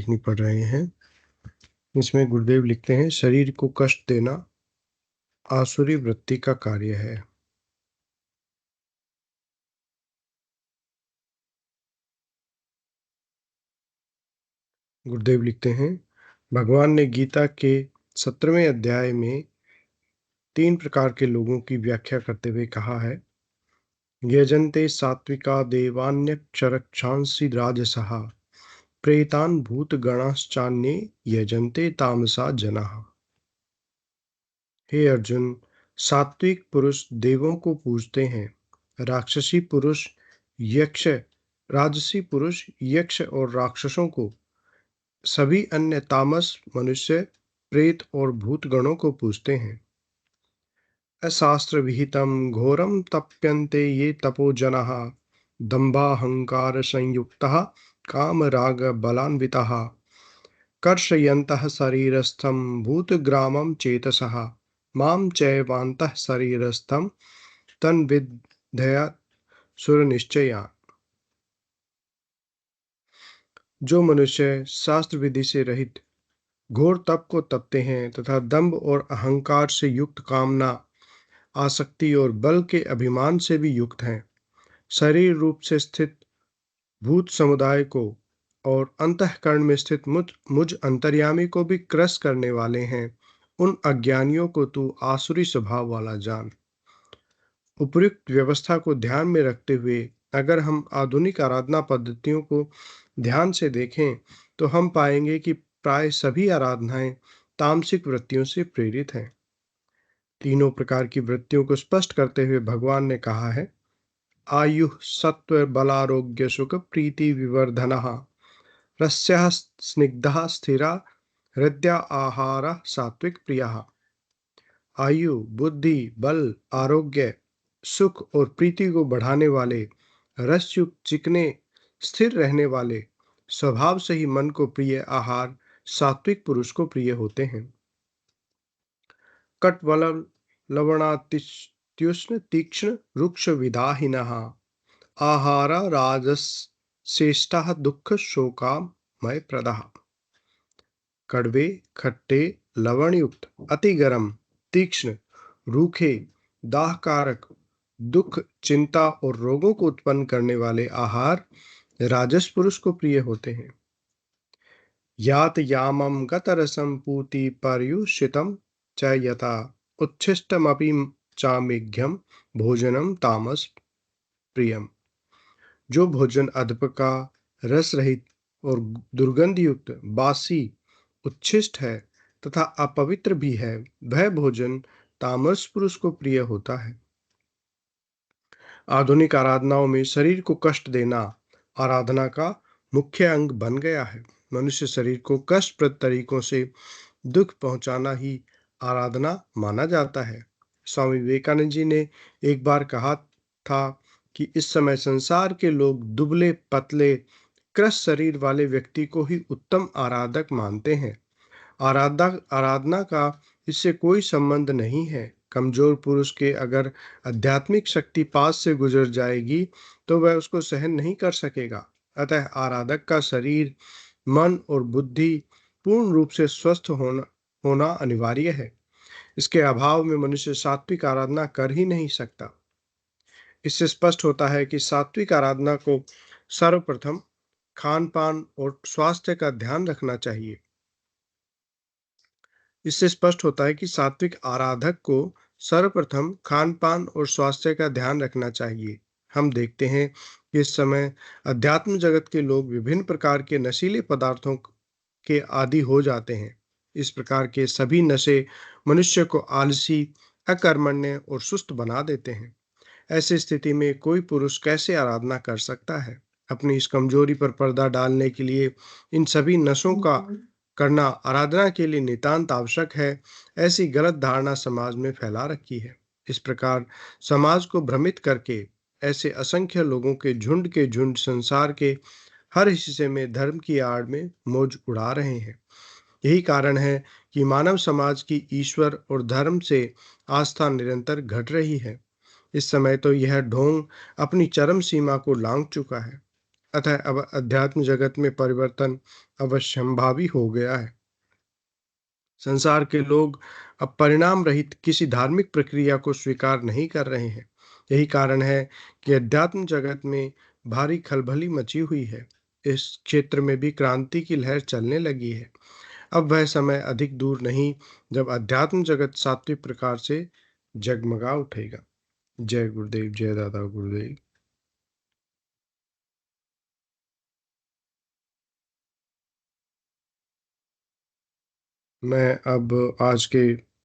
लिखनी पड़ रहे हैं। इसमें गुरुदेव लिखते हैं, शरीर को कष्ट देना आसुरी वृत्ति का कार्य है। गुरुदेव लिखते हैं, भगवान ने गीता के 17वें अध्याय में 3 प्रकार के लोगों की व्याख्या करते हुए कहा है, यजन्ते सात्विका देवान्यक्षरक्षांसि राजसः प्रेतान् भूतगणाश्चान्ये यजन्ते तामसा जनाः। हे अर्जुन, सात्विक पुरुष देवों को पूजते हैं, राक्षसी पुरुष यक्ष राजसी पुरुष यक्ष और राक्षसों को, सभी अन्य तामस मनुष्य प्रेत और भूतगणों को पूजते हैं। अशास्त्र विहितम घोरम तप्यन्ते ये तपो जनाः दम्भाहंकार संयुक्तः काम राग बलान्विताः कर्षयन्तः शरीरस्थं भूतग्रामं चेतसः मां चैवान्तः शरीरस्थं तन्विद्धया सुरनिश्चया। जो मनुष्य शास्त्र विधि से रहित घोर तप को तपते हैं तथा दंभ और अहंकार से युक्त कामना, आसक्ति और बल के अभिमान से भी युक्त हैं, शरीर रूप से स्थित भूत समुदाय को और अंतःकरण में स्थित मुझ अंतर्यामी को भी क्रस करने वाले हैं, उन अज्ञानियों को तू आसुरी स्वभाव वाला जान। उपयुक्त व्यवस्था को ध्यान में रखते हुए अगर हम आधुनिक आराधना पद्धतियों को ध्यान से देखें तो हम पाएंगे कि प्राय सभी आराधनाएं तामसिक वृत्तियों से प्रेरित हैं। तीनों प्रकार की वृत्तियों को स्पष्ट करते हुए भगवान ने कहा है, आयु सत्व बलारोग्य सुख प्रीति विवर्धनः रस्यः स्निग्धः स्थिरा हृदया आहार सात्विक प्रियः। आयु, बुद्धि, बल, आरोग्य, सुख और प्रीति को बढ़ाने वाले, रसयुक्त, चिकने, स्थिर रहने वाले, स्वभाव से ही मन को प्रिय आहार सात्विक पुरुष को प्रिय होते हैं। कटवल लवणात्युष्ण तीक्ष्ण रुक्ष विदाहिनः आहारा राजश्रेष्ठः दुख शोकामय प्रदः। कड़वे, खट्टे, लवणयुक्त, अति गरम, तीक्ष्ण, रूखे, दाहकारक, दुख, चिंता और रोगों को उत्पन्न करने वाले आहार राजस पुरुष को प्रिय होते हैं। यात यामम गतरसम पूति पर्युषितम च यथा उच्छिष्टमपि चामेघ्यम भोजनम तामस प्रियम। जो भोजन अधप का, रस रहित और दुर्गंध युक्त, बासी, उच्छिष्ट है तथा अपवित्र भी है, वह भोजन तामस पुरुष को प्रिय होता है। आधुनिक आराधनाओं में शरीर को कष्ट देना आराधना का मुख्य अंग बन गया है। मनुष्य शरीर को कष्टप्रद तरीकों से दुख पहुंचाना ही आराधना माना जाता है। स्वामी विवेकानंद जी ने एक बार कहा था कि इस समय संसार के लोग दुबले पतले क्रस शरीर वाले व्यक्ति को ही उत्तम आराधक मानते हैं। आराधना का इससे कोई संबंध नहीं है। कमजोर पुरुष के अगर आध्यात्मिक शक्ति पास से गुजर जाएगी तो वह उसको सहन नहीं कर सकेगा। अतः आराधक का शरीर, मन और बुद्धि पूर्ण रूप से स्वस्थ होना अनिवार्य है। इसके अभाव में मनुष्य सात्विक आराधना कर ही नहीं सकता। इससे स्पष्ट होता है कि सात्विक आराधना को सर्वप्रथम खान पान और स्वास्थ्य का ध्यान रखना चाहिए। इससे स्पष्ट होता है कि सात्विक आराधक को सर्वप्रथम खान पान और स्वास्थ्य का ध्यान रखना चाहिए। हम देखते हैं कि इस समय अध्यात्म जगत के लोग विभिन्न प्रकार के नशीले पदार्थों के आदी हो जाते हैं। इस प्रकार के सभी नशे मनुष्य को आलसी, अकर्मण्य और सुस्त बना देते हैं। ऐसी स्थिति में कोई पुरुष कैसे आराधना कर सकता है? अपनी इस कमजोरी पर पर्दा डालने के लिए इन सभी नशों का करना आराधना के लिए नितांत आवश्यक है, ऐसी गलत धारणा समाज में फैला रखी है। इस प्रकार समाज को भ्रमित करके ऐसे असंख्य लोगों के झुंड संसार के हर हिस्से में धर्म की आड़ में मौज उड़ा रहे हैं। यही कारण है कि मानव समाज की ईश्वर और धर्म से आस्था निरंतर घट रही है। इस समय तो यह ढोंग अपनी चरम सीमा को लांघ चुका है। अतः अब अध्यात्म जगत में परिवर्तन अवश्यंभावी हो गया है। संसार के लोग अब परिणाम रहित किसी धार्मिक प्रक्रिया को स्वीकार नहीं कर रहे हैं। यही कारण है कि अध्यात्म जगत में भारी खलबली मची हुई है। इस क्षेत्र में भी क्रांति की लहर चलने लगी है। अब वह समय अधिक दूर नहीं जब अध्यात्म जगत सात्विक प्रकार से जगमगा उठेगा। जय गुरुदेव, जय दादा गुरुदेव। मैं अब आज के